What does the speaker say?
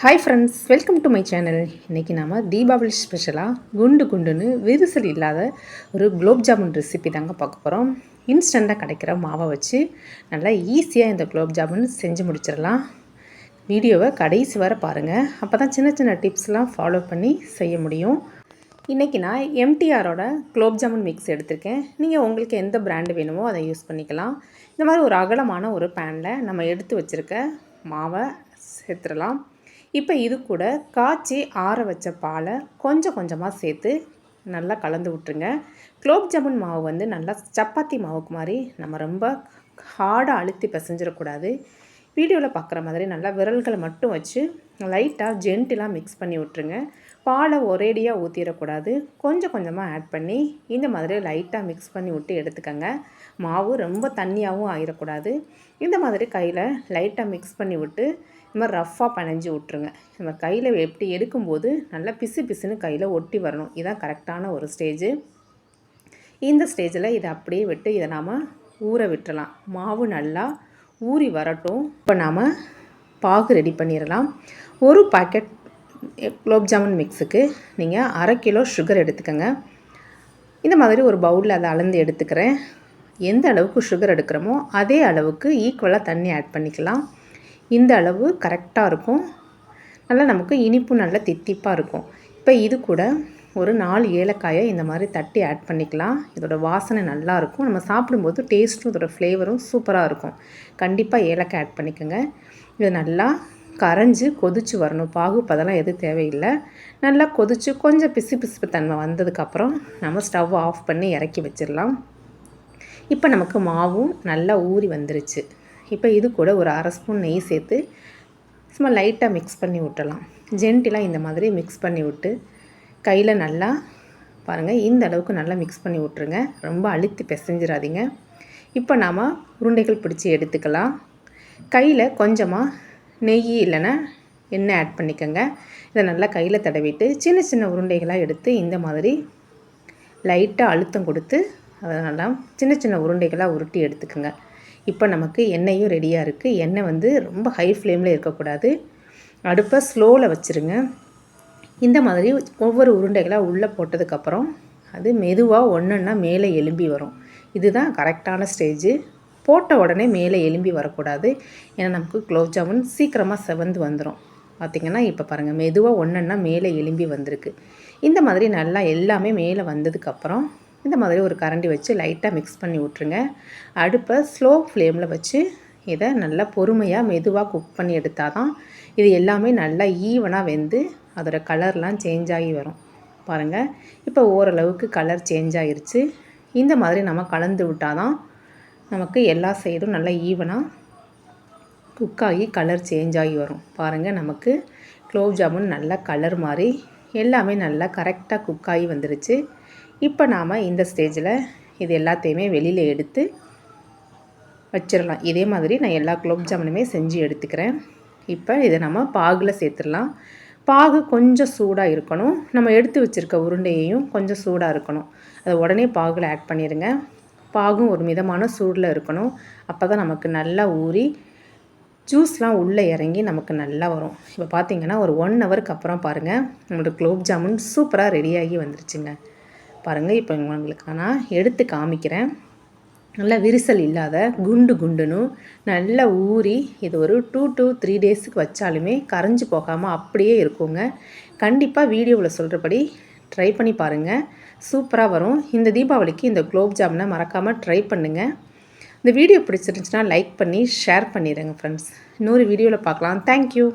Hi friends, welcome to my channel. இன்றைக்கி நாம் தீபாவளி ஸ்பெஷலாக குண்டு குண்டுன்னு விரிசல் இல்லாத ஒரு குலோப் ஜாமுன் ரெசிபி தாங்க பார்க்க போகிறோம். இன்ஸ்டண்ட்டாக கிடைக்கிற மாவை வச்சு நல்லா ஈஸியாக இந்த குலோப் ஜாமுன் செஞ்சு முடிச்சிடலாம். வீடியோவை கடைசி வரை பாருங்கள், அப்போ தான் சின்ன சின்ன டிப்ஸ்லாம் ஃபாலோ பண்ணி செய்ய முடியும். இன்றைக்கி நான் எம்டிஆரோட குலோப் ஜாமுன் மிக்ஸ் எடுத்திருக்கேன். நீங்கள் உங்களுக்கு எந்த பிராண்டு வேணுமோ அதை யூஸ் பண்ணிக்கலாம். இந்த மாதிரி ஒரு அகலமான ஒரு பேனில் நம்ம எடுத்து வச்சுருக்க மாவை சேர்த்துடலாம். இப்போ இது கூட காய்ச்சி ஆற வச்ச பாலை கொஞ்சம் கொஞ்சமாக சேர்த்து நல்லா கலந்து விட்டுருங்க. குலோப் ஜாமுன் மாவு வந்து நல்லா சப்பாத்தி மாவுக்கு மாதிரி நம்ம ரொம்ப ஹார்டாக அழுத்தி பிசைஞ்சிடக்கூடாது. வீடியோவில் பார்க்குற மாதிரி நல்லா விரல்களை மட்டும் வச்சு லைட்டாக ஜென்டிலாக மிக்ஸ் பண்ணி விட்டுருங்க. பாலை ஒரேடியாக ஊற்றிடக்கூடாது, கொஞ்சம் கொஞ்சமாக ஆட் பண்ணி இந்த மாதிரி லைட்டாக மிக்ஸ் பண்ணி விட்டு எடுத்துக்கோங்க. மாவு ரொம்ப தண்ணியாகவும் ஆகிடக்கூடாது. இந்த மாதிரி கையில் லைட்டாக மிக்ஸ் பண்ணி விட்டு இந்த மாதிரி ரஃப்பாக பனைஞ்சி விட்ருங்க. நம்ம கையில் எப்படி எடுக்கும்போது நல்லா பிசு பிசுன்னு கையில் ஒட்டி வரணும். இதுதான் கரெக்டான ஒரு ஸ்டேஜு. இந்த ஸ்டேஜில் இதை அப்படியே விட்டு இதை நாம் ஊற விட்டுறலாம். மாவு நல்லா ஊறி வரட்டும். இப்போ நாம் பாகு ரெடி பண்ணிடலாம். ஒரு பாக்கெட் குலோப் ஜாமுன் மிக்ஸுக்கு நீங்கள் 1/2 கிலோ சுகர் எடுத்துக்கோங்க. இந்த மாதிரி ஒரு பவுலில் அதை அளந்து எடுத்துக்கிறேன். எந்த அளவுக்கு சுகர் எடுக்கிறோமோ அதே அளவுக்கு ஈக்குவலாக தண்ணி ஆட் பண்ணிக்கலாம். இந்த அளவு கரெக்டாக இருக்கும். நல்லா நமக்கு இனிப்பும் நல்லா தித்திப்பாக இருக்கும். இப்போ இது கூட ஒரு 4 ஏலக்காயை இந்த மாதிரி தட்டி ஆட் பண்ணிக்கலாம். இதோட வாசனை நல்லாயிருக்கும். நம்ம சாப்பிடும்போது டேஸ்ட்டும் இதோட ஃப்ளேவரும் சூப்பராக இருக்கும். கண்டிப்பாக ஏலக்காய் ஆட் பண்ணிக்கோங்க. இது நல்லா கரைஞ்சி கொதித்து வரணும். பாகு பதெல்லாம் எதுவும் தேவையில்லை. நல்லா கொதித்து கொஞ்சம் பிசு பிசுப்பு தன்மை வந்ததுக்கப்புறம் நம்ம ஸ்டவ் ஆஃப் பண்ணி இறக்கி வச்சிடலாம். இப்போ நமக்கு மாவும் நல்லா ஊறி வந்துருச்சு. இப்போ இது கூட ஒரு 1/2 ஸ்பூன் நெய் சேர்த்து சும்மா லைட்டாக மிக்ஸ் பண்ணி விட்டுடலாம். ஜென்டிலாக இந்த மாதிரி மிக்ஸ் பண்ணி விட்டு கையில் நல்லா பாருங்கள், இந்த அளவுக்கு நல்லா மிக்ஸ் பண்ணி விட்ருங்க. ரொம்ப அழுத்தி பிசைஞ்சிடாதீங்க. இப்போ நாம் உருண்டைகள் பிடிச்சி எடுத்துக்கலாம். கையில் கொஞ்சமாக நெய் இல்லைன்னா எண்ணெய் ஆட் பண்ணிக்கோங்க. இதை நல்லா கையில் தடவிட்டு சின்ன சின்ன உருண்டைகளாக எடுத்து இந்த மாதிரி லைட்டாக அழுத்தம் கொடுத்து அதை நல்லா சின்ன சின்ன உருண்டைகளாக உருட்டி எடுத்துக்கோங்க. இப்போ நமக்கு எண்ணெயும் ரெடியாக இருக்குது. எண்ணெய் வந்து ரொம்ப ஹை ஃப்ளேமில் இருக்கக்கூடாது. அடுப்பை ஸ்லோவில் வச்சுருங்க. இந்த மாதிரி ஒவ்வொரு உருண்டைகளாக உள்ளே போட்டதுக்கப்புறம் அது மெதுவாக ஒன்றுன்னா மேலே எலும்பி வரும். இதுதான் கரெக்டான ஸ்டேஜு. போட்ட உடனே மேலே எலும்பி வரக்கூடாது. ஏன்னா நமக்கு குலோப் ஜாமுன் சீக்கிரமாக செவந்து வந்துடும். பார்த்திங்கன்னா இப்போ பாருங்கள், மெதுவாக ஒன்றுன்னா மேலே எலும்பி வந்திருக்கு. இந்த மாதிரி நல்லா எல்லாமே மேலே வந்ததுக்கப்புறம் இந்த மாதிரி ஒரு கரண்டி வச்சு லைட்டாக மிக்ஸ் பண்ணி விட்ருங்க. அடுப்பை ஸ்லோ ஃப்ளேமில் வச்சு இதை நல்லா பொறுமையாக மெதுவாக குக் பண்ணி எடுத்தால் தான் இது எல்லாமே நல்லா ஈவனாக வெந்து அதோடய கலர்லாம் சேஞ்ச் ஆகி வரும். பாருங்கள், இப்போ ஓரளவுக்கு கலர் சேஞ்ச் ஆகிருச்சு. இந்த மாதிரி நம்ம கலந்து விட்டால் தான் நமக்கு எல்லா சைடும் நல்லா ஈவனாக குக்காகி கலர் சேஞ்ச் ஆகி வரும். பாருங்கள், நமக்கு குலோப் ஜாமுன் நல்லா கலர் மாதிரி எல்லாமே நல்லா கரெக்டாக குக்காகி வந்துருச்சு. இப்போ நாம் இந்த ஸ்டேஜில் இது எல்லாத்தையுமே வெளியில் எடுத்து வச்சிடலாம். இதே மாதிரி நான் எல்லா குலோப் ஜாமுனுமே செஞ்சு எடுத்துக்கிறேன். இப்போ இதை நம்ம பாகில் சேர்த்துடலாம். பாகு கொஞ்சம் சூடாக இருக்கணும். நம்ம எடுத்து வச்சுருக்க உருண்டையையும் கொஞ்சம் சூடாக இருக்கணும். அதை உடனே பாகில் ஆட் பண்ணிடுங்க. பாகும் ஒரு மிதமான சூடில் இருக்கணும். அப்போ தான் நமக்கு நல்லா ஊறி ஜூஸ்லாம் உள்ளே இறங்கி நமக்கு நல்லா வரும். இப்போ பார்த்திங்கன்னா ஒரு 1 ஹவருக்கு அப்புறம் பாருங்கள், நம்மளோட குலோப் ஜாமுன் சூப்பராக ரெடியாகி வந்துருச்சுங்க. பாருங்கள், இப்போ உங்களுக்கு நான் எடுத்து காமிக்கிறேன். நல்லா விரிசல் இல்லாத குண்டு குண்டுன்னு நல்லா ஊறி இது ஒரு 2 to 3 டேஸுக்கு வச்சாலுமே கரைஞ்சி போகாமல் அப்படியே இருக்குங்க. கண்டிப்பாக வீடியோவில் சொல்கிறபடி ட்ரை பண்ணி பாருங்கள், சூப்பராக வரும். இந்த தீபாவளிக்கு இந்த குலோப் ஜாமுனை மறக்காமல் ட்ரை பண்ணுங்கள். இந்த வீடியோ பிடிச்சிருந்துச்சுன்னா லைக் பண்ணி ஷேர் பண்ணிடுங்க ஃப்ரெண்ட்ஸ். இன்னொரு வீடியோவில் பார்க்கலாம். தேங்க்யூ.